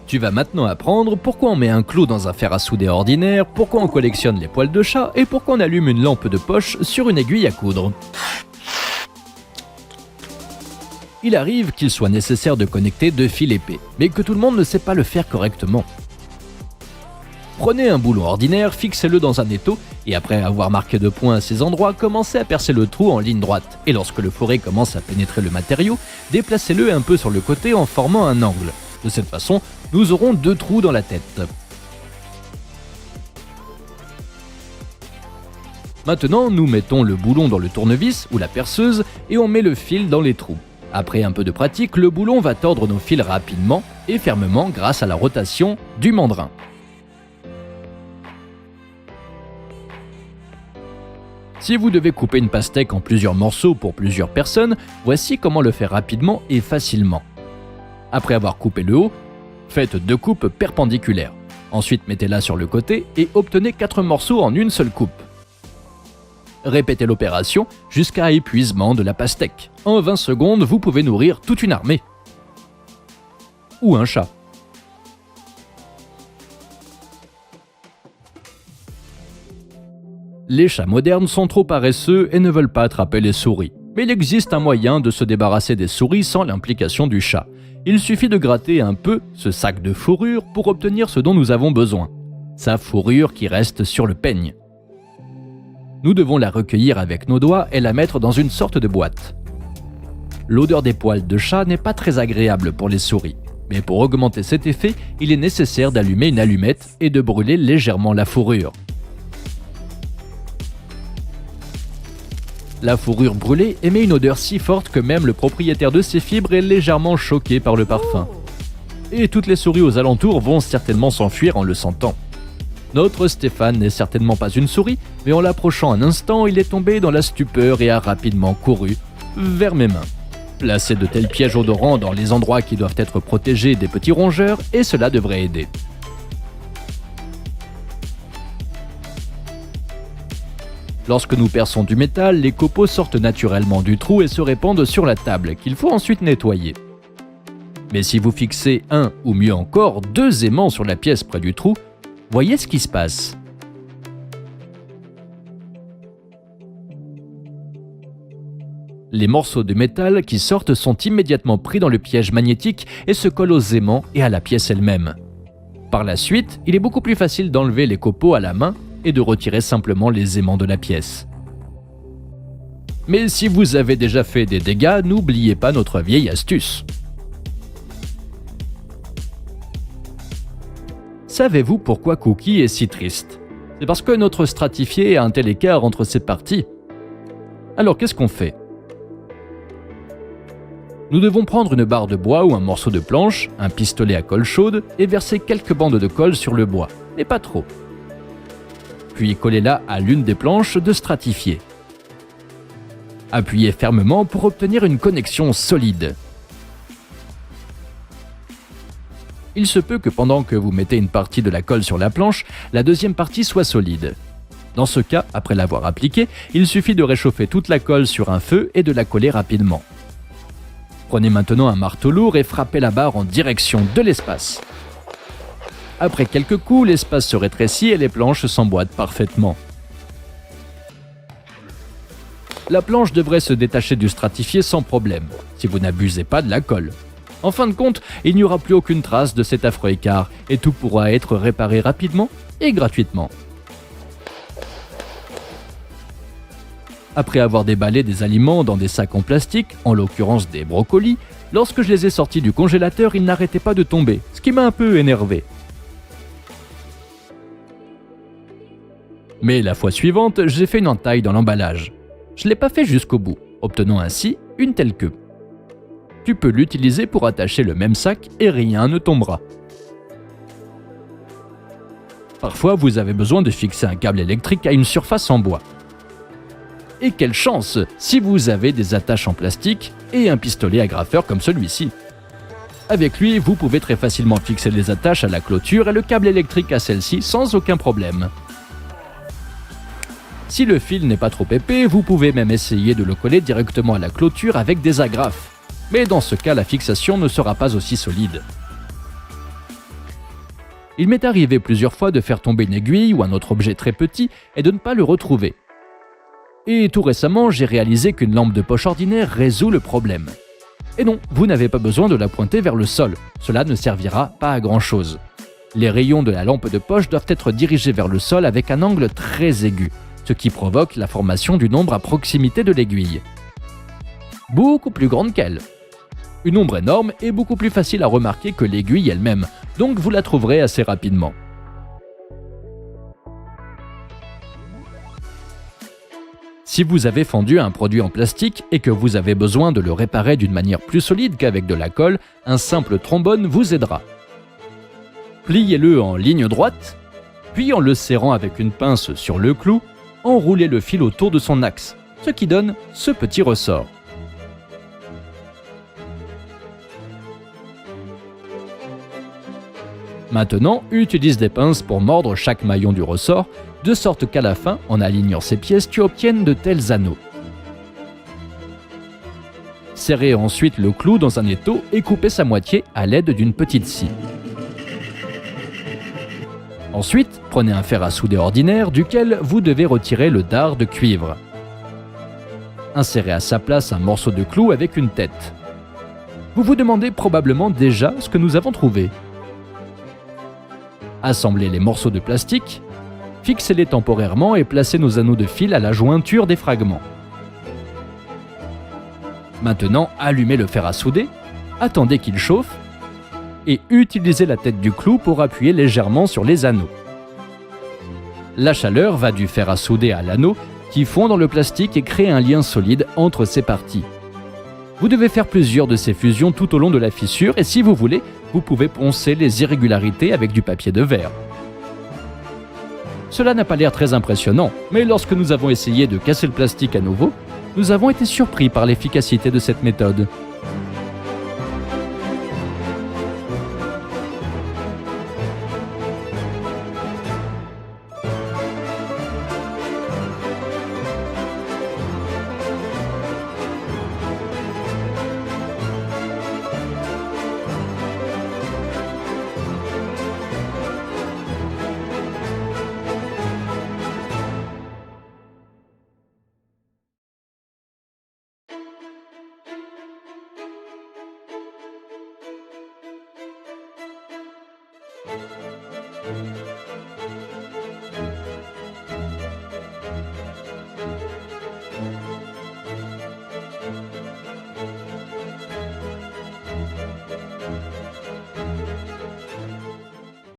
Tu vas maintenant apprendre pourquoi on met un clou dans un fer à souder ordinaire, pourquoi on collectionne les poils de chat et pourquoi on allume une lampe de poche sur une aiguille à coudre. Il arrive qu'il soit nécessaire de connecter deux fils épais, mais que tout le monde ne sait pas le faire correctement. Prenez un boulon ordinaire, fixez-le dans un étau et après avoir marqué de points à ces endroits, commencez à percer le trou en ligne droite. Et lorsque le fourré commence à pénétrer le matériau, déplacez-le un peu sur le côté en formant un angle. De cette façon, nous aurons deux trous dans la tête. Maintenant, nous mettons le boulon dans le tournevis ou la perceuse et on met le fil dans les trous. Après un peu de pratique, le boulon va tordre nos fils rapidement et fermement grâce à la rotation du mandrin. Si vous devez couper une pastèque en plusieurs morceaux pour plusieurs personnes, voici comment le faire rapidement et facilement. Après avoir coupé le haut, faites deux coupes perpendiculaires. Ensuite, mettez-la sur le côté et obtenez 4 morceaux en une seule coupe. Répétez l'opération jusqu'à épuisement de la pastèque. En 20 secondes, vous pouvez nourrir toute une armée. Ou un chat. Les chats modernes sont trop paresseux et ne veulent pas attraper les souris. Mais il existe un moyen de se débarrasser des souris sans l'implication du chat. Il suffit de gratter un peu ce sac de fourrure pour obtenir ce dont nous avons besoin. Sa fourrure qui reste sur le peigne. Nous devons la recueillir avec nos doigts et la mettre dans une sorte de boîte. L'odeur des poils de chat n'est pas très agréable pour les souris. Mais pour augmenter cet effet, il est nécessaire d'allumer une allumette et de brûler légèrement la fourrure. La fourrure brûlée émet une odeur si forte que même le propriétaire de ces fibres est légèrement choqué par le parfum. Et toutes les souris aux alentours vont certainement s'enfuir en le sentant. Notre Stéphane n'est certainement pas une souris, mais en l'approchant un instant, il est tombé dans la stupeur et a rapidement couru vers mes mains. Placez de tels pièges odorants dans les endroits qui doivent être protégés des petits rongeurs et cela devrait aider. Lorsque nous perçons du métal, les copeaux sortent naturellement du trou et se répandent sur la table, qu'il faut ensuite nettoyer. Mais si vous fixez un, ou mieux encore, 2 aimants sur la pièce près du trou, voyez ce qui se passe. Les morceaux de métal qui sortent sont immédiatement pris dans le piège magnétique et se collent aux aimants et à la pièce elle-même. Par la suite, il est beaucoup plus facile d'enlever les copeaux à la main et de retirer simplement les aimants de la pièce. Mais si vous avez déjà fait des dégâts, n'oubliez pas notre vieille astuce. Savez-vous pourquoi Cookie est si triste? C'est parce que notre stratifié a un tel écart entre ses parties. Alors qu'est-ce qu'on fait? Nous devons prendre une barre de bois ou un morceau de planche, un pistolet à colle chaude et verser quelques bandes de colle sur le bois, mais pas trop. Puis collez-la à l'une des planches de stratifié. Appuyez fermement pour obtenir une connexion solide. Il se peut que pendant que vous mettez une partie de la colle sur la planche, la deuxième partie soit solide. Dans ce cas, après l'avoir appliquée, il suffit de réchauffer toute la colle sur un feu et de la coller rapidement. Prenez maintenant un marteau lourd et frappez la barre en direction de l'espace. Après quelques coups, l'espace se rétrécit et les planches s'emboîtent parfaitement. La planche devrait se détacher du stratifié sans problème, si vous n'abusez pas de la colle. En fin de compte, il n'y aura plus aucune trace de cet affreux écart et tout pourra être réparé rapidement et gratuitement. Après avoir déballé des aliments dans des sacs en plastique, en l'occurrence des brocolis, lorsque je les ai sortis du congélateur, ils n'arrêtaient pas de tomber, ce qui m'a un peu énervé. Mais la fois suivante, j'ai fait une entaille dans l'emballage. Je ne l'ai pas fait jusqu'au bout, obtenant ainsi une telle queue. Tu peux l'utiliser pour attacher le même sac et rien ne tombera. Parfois, vous avez besoin de fixer un câble électrique à une surface en bois. Et quelle chance si vous avez des attaches en plastique et un pistolet agrafeur comme celui-ci. Avec lui, vous pouvez très facilement fixer les attaches à la clôture et le câble électrique à celle-ci sans aucun problème. Si le fil n'est pas trop épais, vous pouvez même essayer de le coller directement à la clôture avec des agrafes. Mais dans ce cas, la fixation ne sera pas aussi solide. Il m'est arrivé plusieurs fois de faire tomber une aiguille ou un autre objet très petit et de ne pas le retrouver. Et tout récemment, j'ai réalisé qu'une lampe de poche ordinaire résout le problème. Et non, vous n'avez pas besoin de la pointer vers le sol, cela ne servira pas à grand chose. Les rayons de la lampe de poche doivent être dirigés vers le sol avec un angle très aigu, ce qui provoque la formation d'une ombre à proximité de l'aiguille. Beaucoup plus grande qu'elle. Une ombre énorme est beaucoup plus facile à remarquer que l'aiguille elle-même, donc vous la trouverez assez rapidement. Si vous avez fondu un produit en plastique et que vous avez besoin de le réparer d'une manière plus solide qu'avec de la colle, un simple trombone vous aidera. Pliez-le en ligne droite, puis en le serrant avec une pince sur le clou, enroulez le fil autour de son axe, ce qui donne ce petit ressort. Maintenant, utilise des pinces pour mordre chaque maillon du ressort, de sorte qu'à la fin, en alignant ces pièces, tu obtiennes de tels anneaux. Serrez ensuite le clou dans un étau et coupez sa moitié à l'aide d'une petite scie. Ensuite, prenez un fer à souder ordinaire duquel vous devez retirer le dard de cuivre. Insérez à sa place un morceau de clou avec une tête. Vous vous demandez probablement déjà ce que nous avons trouvé. Assemblez les morceaux de plastique, fixez-les temporairement et placez nos anneaux de fil à la jointure des fragments. Maintenant, allumez le fer à souder, attendez qu'il chauffe et utilisez la tête du clou pour appuyer légèrement sur les anneaux. La chaleur va du fer à souder à l'anneau qui fond dans le plastique et crée un lien solide entre ces parties. Vous devez faire plusieurs de ces fusions tout au long de la fissure et si vous voulez, vous pouvez poncer les irrégularités avec du papier de verre. Cela n'a pas l'air très impressionnant, mais lorsque nous avons essayé de casser le plastique à nouveau, nous avons été surpris par l'efficacité de cette méthode.